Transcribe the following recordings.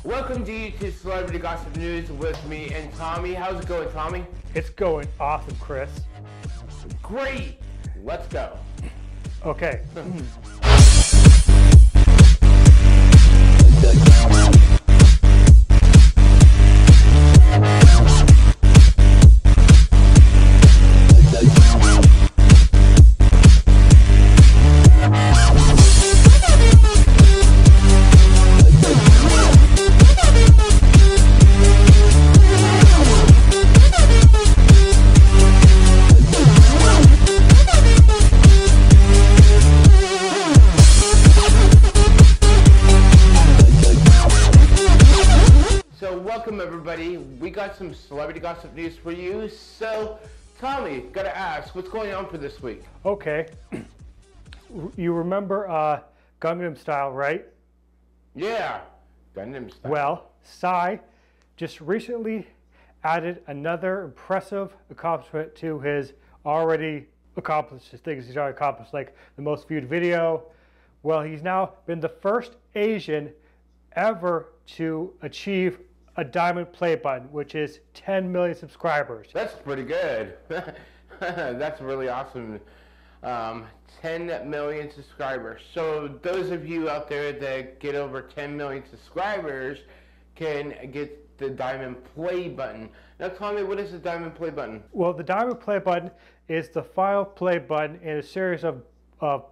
Welcome to YouTube Celebrity Gossip News with me and Tommy. How's it going, Tommy? It's going awesome, Chris. Great! Let's go. Okay. Welcome everybody. We got some celebrity gossip news for you. So, Tommy, gotta ask, what's going on for this week? Okay. You remember Gundam Style, right? Yeah, Gundam Style. Well, PSY just recently added another impressive accomplishment to his already accomplished things he's already accomplished, like the most viewed video. Well, he's now been the first Asian ever to achieve a diamond play button, which is 10 million subscribers. That's pretty good. That's really awesome. 10 million subscribers. So those of you out there that get over 10 million subscribers can get the diamond play button. Now Tommy, what is the diamond play button? Well, the diamond play button is the final play button in a series of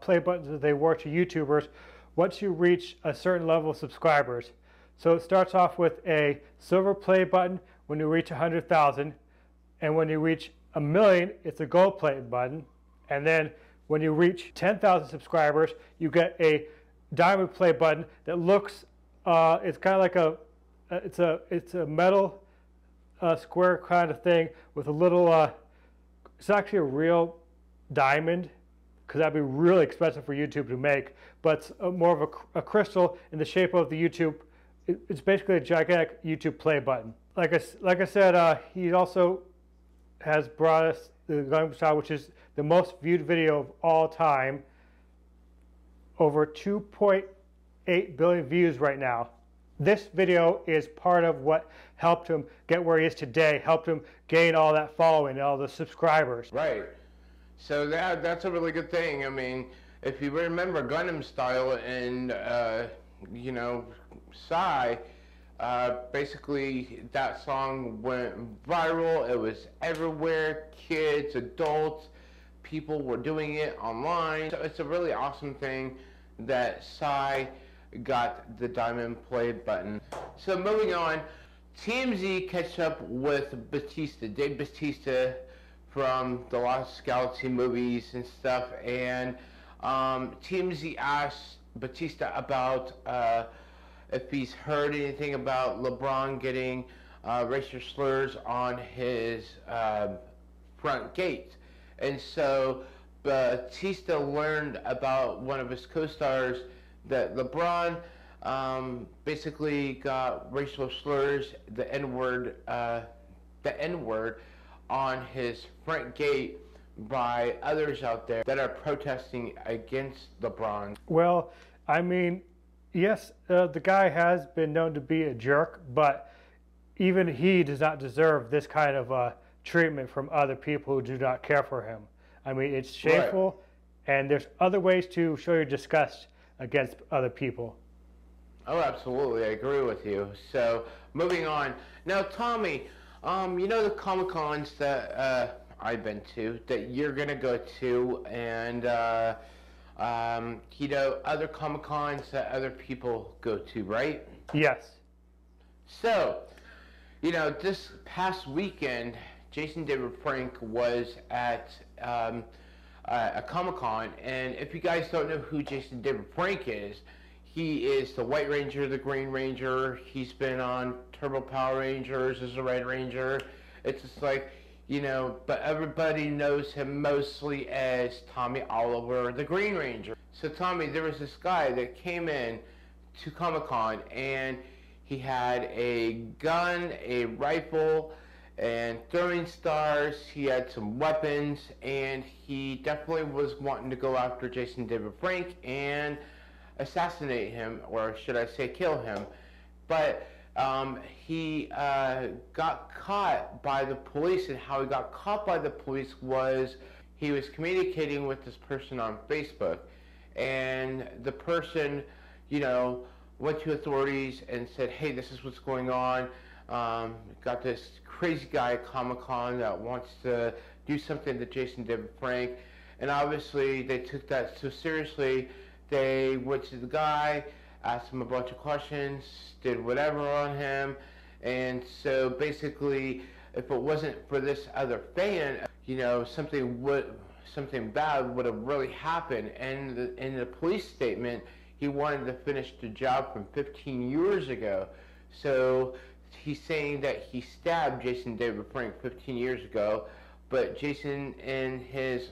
play buttons that they work to YouTubers once you reach a certain level of subscribers. So it starts off with a silver play button when you reach 100,000, and when you reach 1 million, it's a gold play button, and then when you reach 10,000 subscribers, you get a diamond play button that looks, it's kind of like it's a metal square kind of thing with a little, it's actually a real diamond, because that'd be really expensive for YouTube to make, but it's more of a crystal in the shape of the YouTube. It's basically a gigantic YouTube play button. Like I said, he also has brought us the Gundam Style, which is the most viewed video of all time. Over 2.8 billion views right now. This video is part of what helped him get where he is today, helped him gain all that following and all the subscribers. Right. So that's a really good thing. I mean, if you remember Gundam Style and you know, PSY, basically that song went viral. It was everywhere. Kids, adults, people were doing it online. So it's a really awesome thing that PSY got the diamond play button. So moving on, TMZ catch up with Petito, Dave Petito from the Lost Galaxy movies and stuff, and TMZ asked Petito about if he's heard anything about LeBron getting racial slurs on his front gate. And so Petito learned about one of his co-stars that LeBron basically got racial slurs, the N-word on his front gate by others out there that are protesting against LeBron. Well, I mean, yes, the guy has been known to be a jerk, but even he does not deserve this kind of treatment from other people who do not care for him. I mean, it's shameful, right. And there's other ways to show your disgust against other people. Oh, absolutely, I agree with you. So, moving on. Now, Tommy, you know the Comic-Cons that I've been to, that you're gonna go to, and you know, other Comic-Cons that other people go to, right? Yes. So, you know, this past weekend, Jason David Frank was at a Comic-Con, and if you guys don't know who Jason David Frank is, he is the White Ranger, the Green Ranger. He's been on Turbo Power Rangers as a Red Ranger. It's just like, you know, but everybody knows him mostly as Tommy Oliver, the Green Ranger. So Tommy, there was this guy that came in to Comic-Con, and he had a gun, a rifle, and throwing stars. He had some weapons, and he definitely was wanting to go after Jason David Frank and assassinate him, or should I say kill him. But He got caught by the police, and how he got caught by the police was he was communicating with this person on Facebook, and the person, you know, went to authorities and said, hey, this is what's going on. Got this crazy guy at Comic-Con that wants to do something to Jason David Frank, and obviously they took that so seriously. They went to the guy, asked him a bunch of questions, did whatever on him, and so basically, if it wasn't for this other fan, you know, something bad would have really happened. And in the police statement, he wanted to finish the job from 15 years ago. So he's saying that he stabbed Jason David Frank 15 years ago, but Jason, in his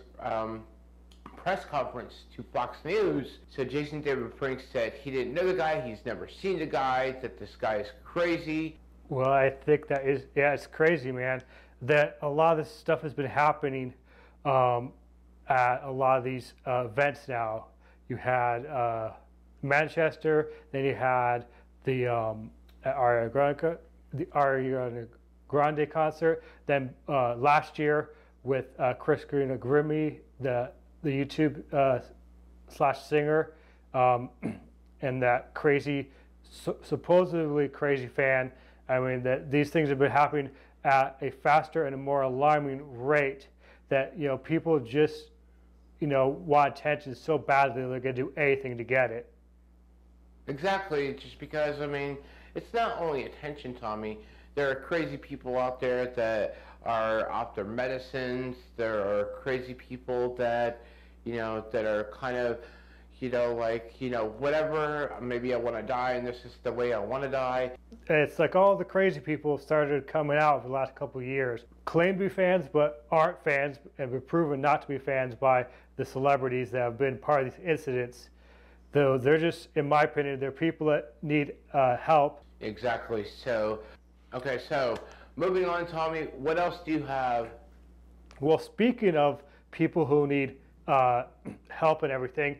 press conference to Fox News, so Jason David Frank said he didn't know the guy, he's never seen the guy, that this guy is crazy. Well, I think that is, yeah, it's crazy, man, that a lot of this stuff has been happening at a lot of these events now. You had Manchester, then you had the Ariana Grande concert, then last year with Christina Grimmie, the YouTube slash singer, and that crazy, supposedly crazy fan. I mean, that these things have been happening at a faster and a more alarming rate, that, you know, people just, you know, want attention so badly they're going to do anything to get it. Exactly, just because, I mean, it's not only attention, Tommy. There are crazy people out there that are off their medicines. There are crazy people that, you know, that are kind of, you know, like, you know, whatever, maybe I want to die and this is the way I want to die. It's like all the crazy people started coming out over the last couple of years, claim to be fans but aren't fans, and been proven not to be fans by the celebrities that have been part of these incidents. Though they're just, in my opinion, they're people that need help. Exactly. So, okay, so moving on, Tommy, what else do you have? Well, speaking of people who need help and everything,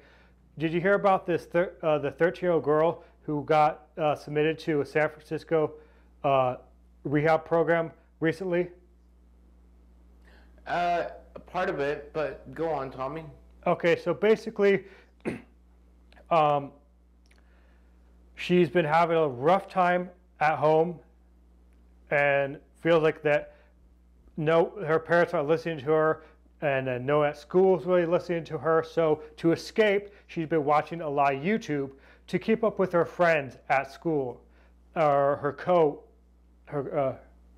did you hear about this, the 13-year-old girl who got submitted to a San Francisco rehab program recently? Part of it, but go on, Tommy. Okay, so basically, she's been having a rough time at home and feels like that her parents aren't listening to her, and no at school is really listening to her. So to escape, she's been watching a lot of YouTube to keep up with her friends at school, or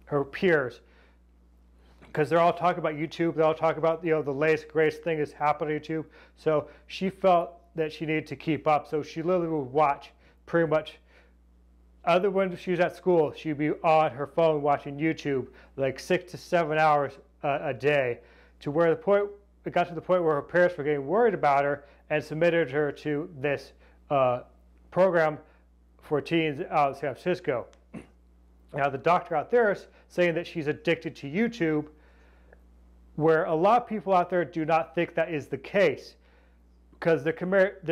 her peers, because they're all talking about YouTube. They all talk about, you know, the latest greatest thing that's happened on YouTube. So she felt that she needed to keep up. So she literally would watch pretty much, other when she was at school, she'd be on her phone watching YouTube like 6 to 7 hours a day, to where it got to the point where her parents were getting worried about her and submitted her to this program for teens out of San Francisco. Now the doctor out there is saying that she's addicted to YouTube, where a lot of people out there do not think that is the case, because they're comparing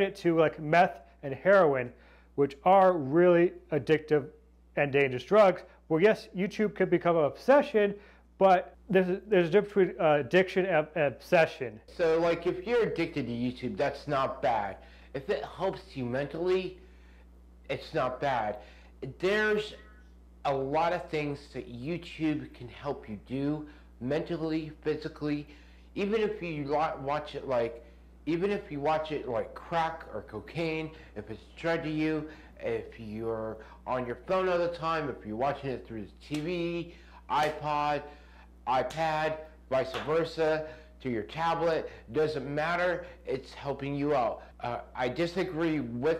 it to like meth and heroin, which are really addictive and dangerous drugs. Well, yes, YouTube could become an obsession, but there's a difference between addiction and obsession. So, like, if you're addicted to YouTube, that's not bad. If it helps you mentally, it's not bad. There's a lot of things that YouTube can help you do mentally, physically. Even if you watch it like crack or cocaine, if it's drug to you, if you're on your phone all the time, if you're watching it through the TV, iPad, vice versa, to your tablet, doesn't matter, it's helping you out. I disagree with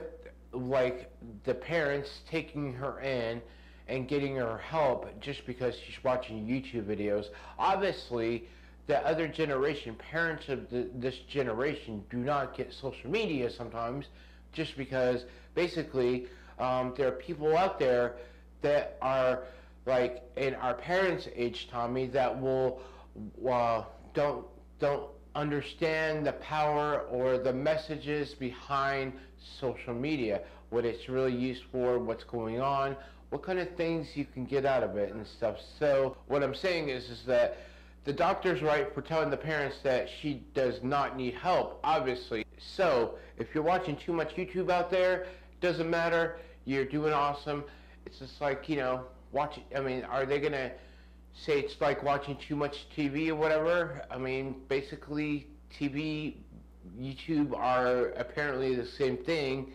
like the parents taking her in and getting her help just because she's watching YouTube videos. Obviously, the other generation, parents of this generation, do not get social media sometimes, just because basically there are people out there that are like in our parents' age, Tommy, that will don't understand the power or the messages behind social media. what it's really used for, what's going on, what kind of things you can get out of it and stuff. So what I'm saying is that the doctor's right for telling the parents that she does not need help, obviously. So if you're watching too much YouTube out there, doesn't matter, you're doing awesome. It's just like, you know, are they gonna say it's like watching too much TV or whatever? I mean, basically TV, YouTube are apparently the same thing.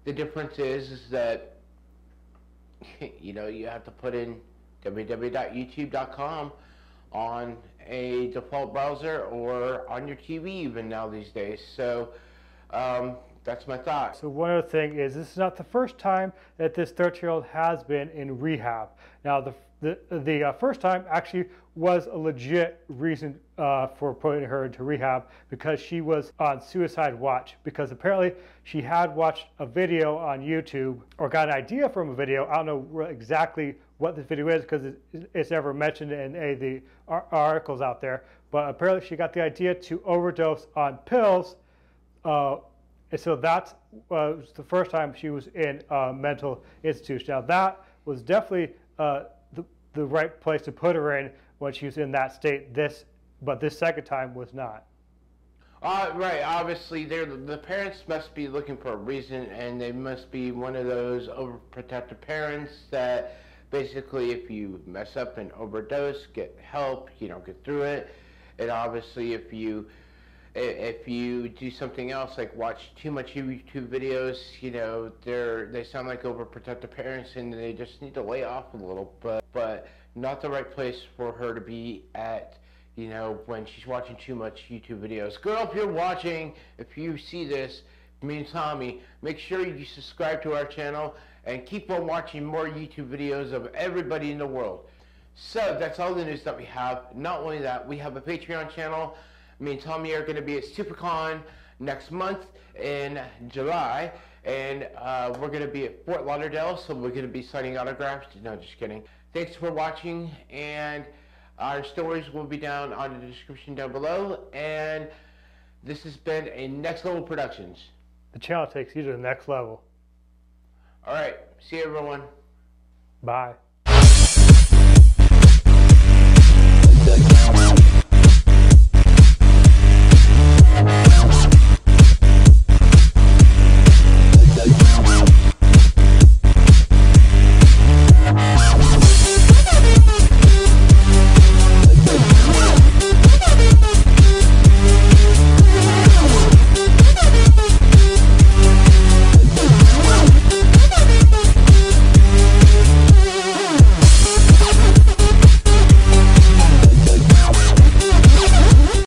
The difference is that, you know, you have to put in www.youtube.com on a default browser or on your TV even now these days. So that's my thought. So one other thing is, this is not the first time that this 13-year-old has been in rehab. Now the first time actually was a legit reason for putting her into rehab, because she was on suicide watch, because apparently she had watched a video on YouTube, or got an idea from a video. I don't know exactly what this video is, because it's never mentioned in any of the articles out there, but apparently she got the idea to overdose on pills, and so that was the first time she was in a mental institution. Now that was definitely the right place to put her in when she was in that state. But this second time was not. Right, obviously the parents must be looking for a reason, and they must be one of those overprotective parents that basically if you mess up and overdose, get help, you know, get through it. And obviously if you do something else, like watch too much YouTube videos, you know, they sound like overprotective parents, and they just need to lay off a little, but not the right place for her to be at, you know, when she's watching too much YouTube videos. Girl, if you're watching, if you see this, me and Tommy, make sure you subscribe to our channel and keep on watching more YouTube videos of everybody in the world. So that's all the news that we have. Not only that, we have a Patreon channel. Me and Tommy are going to be at SuperCon next month in July, and we're going to be at Fort Lauderdale, so we're going to be signing autographs. No, just kidding. Thanks for watching, and our stories will be down on the description down below, and this has been a Next Level Productions. The channel takes you to the next level. All right, see you everyone. Bye. Wow.